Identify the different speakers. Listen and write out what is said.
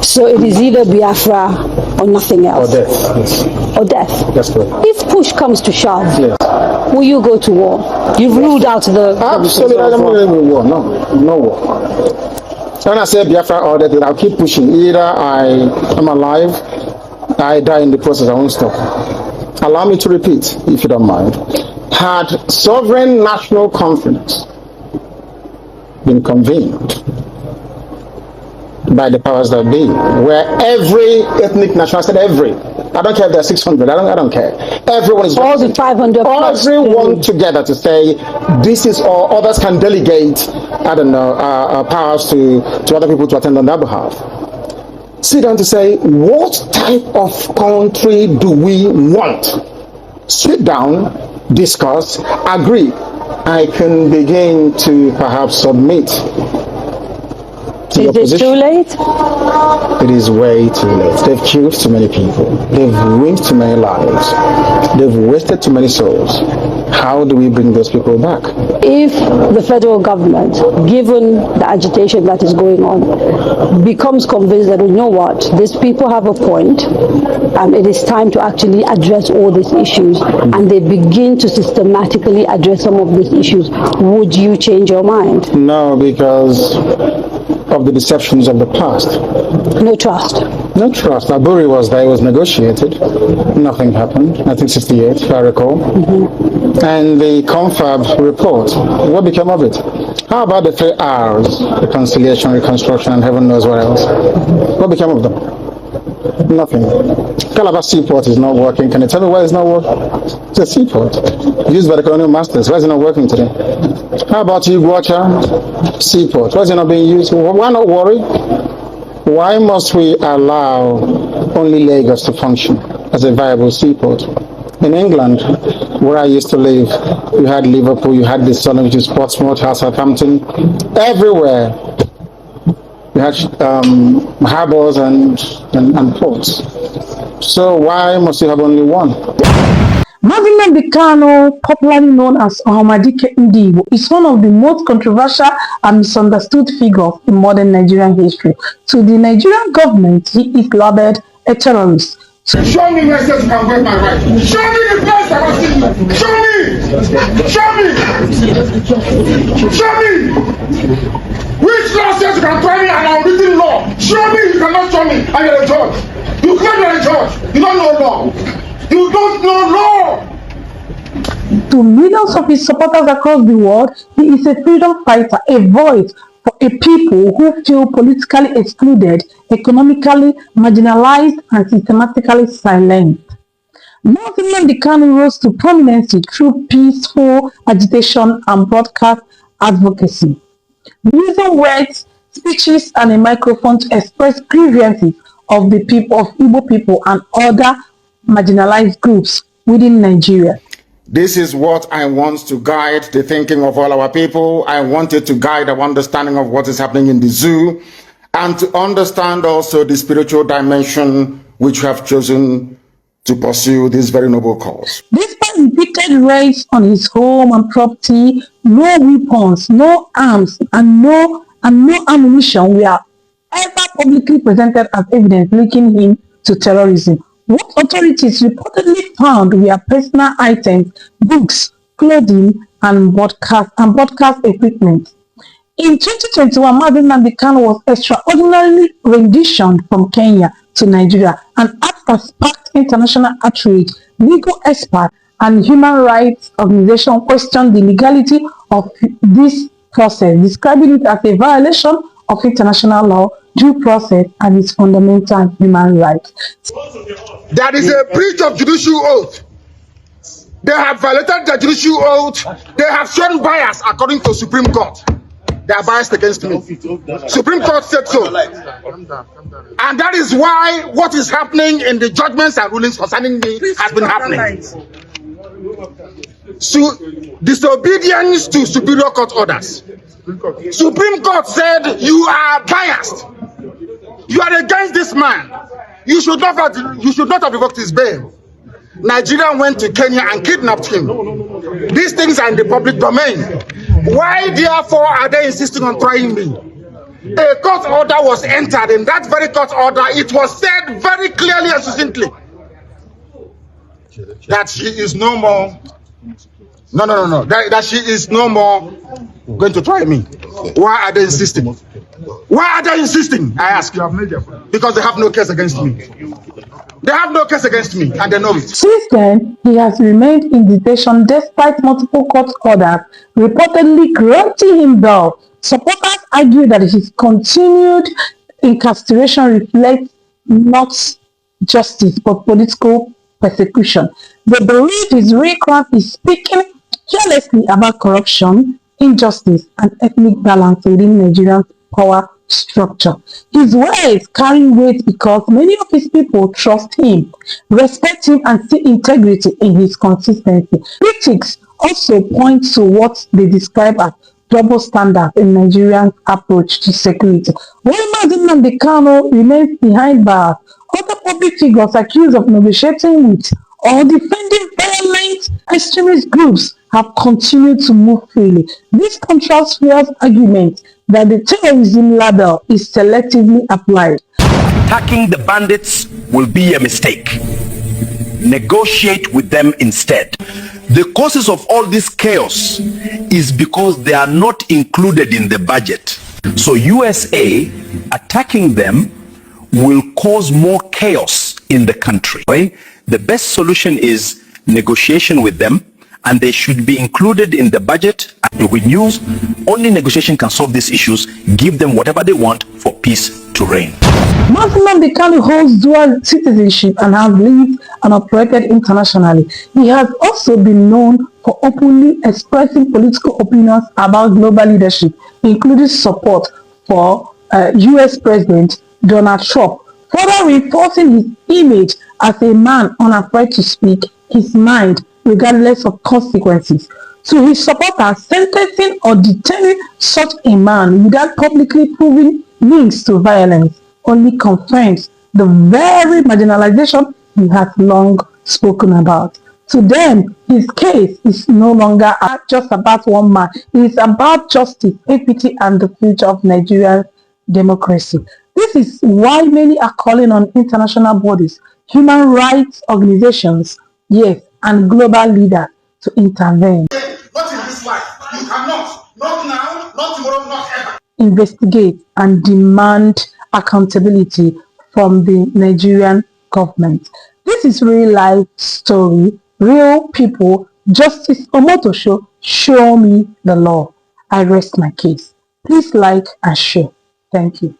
Speaker 1: So it is either Biafra or nothing else.
Speaker 2: Or death, yes.
Speaker 1: Or death.
Speaker 2: That's correct.
Speaker 1: If push comes to shove,
Speaker 2: yes.
Speaker 1: will you go to war? You've ruled out the...
Speaker 2: Absolutely, I'm not going to war. No war. When I say Biafra or death, I'll keep pushing. Either I am alive, I die in the process, I won't stop. Allow me to repeat, if you don't mind. Had sovereign national conference been convened by the powers that be, where every ethnic nation, I said every, I don't care if there are 600, I don't care. Everyone is
Speaker 1: all the 500 plus.
Speaker 2: Everyone together to say this is all, others can delegate, I don't know, powers to other people to attend on their behalf. Sit down to say, what type of country do we want? Sit down, discuss, agree. I can begin to perhaps submit.
Speaker 1: Is it too late?
Speaker 2: It is way too late. They've killed too many people. They've ruined too many lives. They've wasted too many souls. How do we bring those people back?
Speaker 1: If the federal government, given the agitation that is going on, becomes convinced that, you know what, these people have a point, and it is time to actually address all these issues, and they begin to systematically address some of these issues, would you change your mind?
Speaker 2: No, because of the deceptions of the past.
Speaker 1: No trust.
Speaker 2: No trust. Aburi was there, it was negotiated. Nothing happened. 1968, if I recall. And the confab report, what became of it? How about the 3 R's? Reconciliation, reconstruction, and heaven knows what else. What became of them? Nothing. Calabar Seaport is not working. Can you tell me why it's not working? It's a seaport used by the colonial masters. Why is it not working today? How about Iguacha Seaport? Why is it not being used? Why not worry? Why must we allow only Lagos to function as a viable seaport? In England, where I used to live, you had Liverpool, you had the Sun, which is Portsmouth, Southampton, everywhere. You had harbors and ports. So why must you have only one?
Speaker 3: Mazi Nnamdi Kanu, popularly known as Ohamadike Igbo, is one of the most controversial and misunderstood figures in modern Nigerian history. To the Nigerian government, he is labeled a terrorist.
Speaker 4: Show me where says you can get my right. Show me the place I'm asking you. Show me! Show me! Show me! Which law says you can try me an unwritten law? Show me! You cannot show me. And you're a judge. You claim you're a judge. You don't know law. You don't know law.
Speaker 3: To millions of his supporters across the world, he is a freedom fighter, a voice for a people who feel politically excluded, economically marginalized, and systematically silent. Mazi Nnamdi Kanu rose to prominence through peaceful agitation and broadcast advocacy, using words, speeches, and a microphone to express grievances of the people, of Igbo people and other marginalized groups within Nigeria.
Speaker 2: This is what I want to guide the thinking of all our people. I want it to guide our understanding of what is happening in the zoo, and to understand also the spiritual dimension which we have chosen to pursue this very noble cause.
Speaker 3: Despite repeated raids on his home and property, no weapons, no arms, and no ammunition were ever publicly presented as evidence linking him to terrorism. What authorities reportedly found were personal items, books, clothing, and broadcast equipment. In 2021, Mazi Nnamdi Kanu was extraordinarily renditioned from Kenya to Nigeria, and after sparked international outrage, legal experts and human rights organizations questioned the legality of this process, describing it as a violation of international law, due process, and its fundamental human rights.
Speaker 4: There is a breach of judicial oath. They have violated the judicial oath. They have shown bias according to Supreme Court. They are biased against me. Supreme Court said so. And that is why what is happening in the judgments and rulings concerning me has been happening. So, disobedience to Superior Court orders. Supreme Court said you are biased. You are against this man. You should not have revoked his bail. Nigeria went to Kenya and kidnapped him. These things are in the public domain. Why, therefore, are they insisting on trying me? A court order was entered. In that very court order, it was said very clearly and succinctly that she is no more. No. That she is no more going to try me. Why are they insisting? Why are they insisting? I ask. Because they have no case against me. They have no case against me, and they know it.
Speaker 3: Since then, he has remained in detention despite multiple court orders reportedly granting him bail. Supporters argue that his continued incarceration reflects not justice but political persecution. They believe his real crime is speaking carelessly about corruption, injustice, and ethnic balance within Nigerian power structure. His words carry weight because many of his people trust him, respect him, and see integrity in his consistency. Critics also point to what they describe as double standards in Nigerian approach to security. While Mazi Nnamdi Kanu remains behind bars, other public figures accused of negotiating with or defending violent extremist groups have continued to move freely. This contrasts Fear's argument that the terrorism label is selectively applied.
Speaker 5: Attacking the bandits will be a mistake. Negotiate with them instead. The causes of all this chaos is because they are not included in the budget. So USA attacking them will cause more chaos in the country. Right? The best solution is negotiation with them, and they should be included in the budget. With news, only negotiation can solve these issues. Give them whatever they want for peace to reign.
Speaker 3: Mazi Nnamdi Kanu holds dual citizenship and has lived and operated internationally. He has also been known for openly expressing political opinions about global leadership, including support for US President Donald Trump, further reinforcing his image as a man unafraid to speak his mind regardless of consequences. To his supporters, sentencing or detaining such a man without publicly proving links to violence only confirms the very marginalization he has long spoken about. To them, his case is no longer just about one man. It is about justice, equity, and the future of Nigerian democracy. This is why many are calling on international bodies, human rights organizations, yes, and global leaders to intervene.
Speaker 4: Not in this life. You cannot. Not now, not tomorrow, not ever.
Speaker 3: Investigate and demand accountability from the Nigerian government. This is real life story, real people, Justice Omotosho, show me the law. I rest my case. Please like and share. Thank you.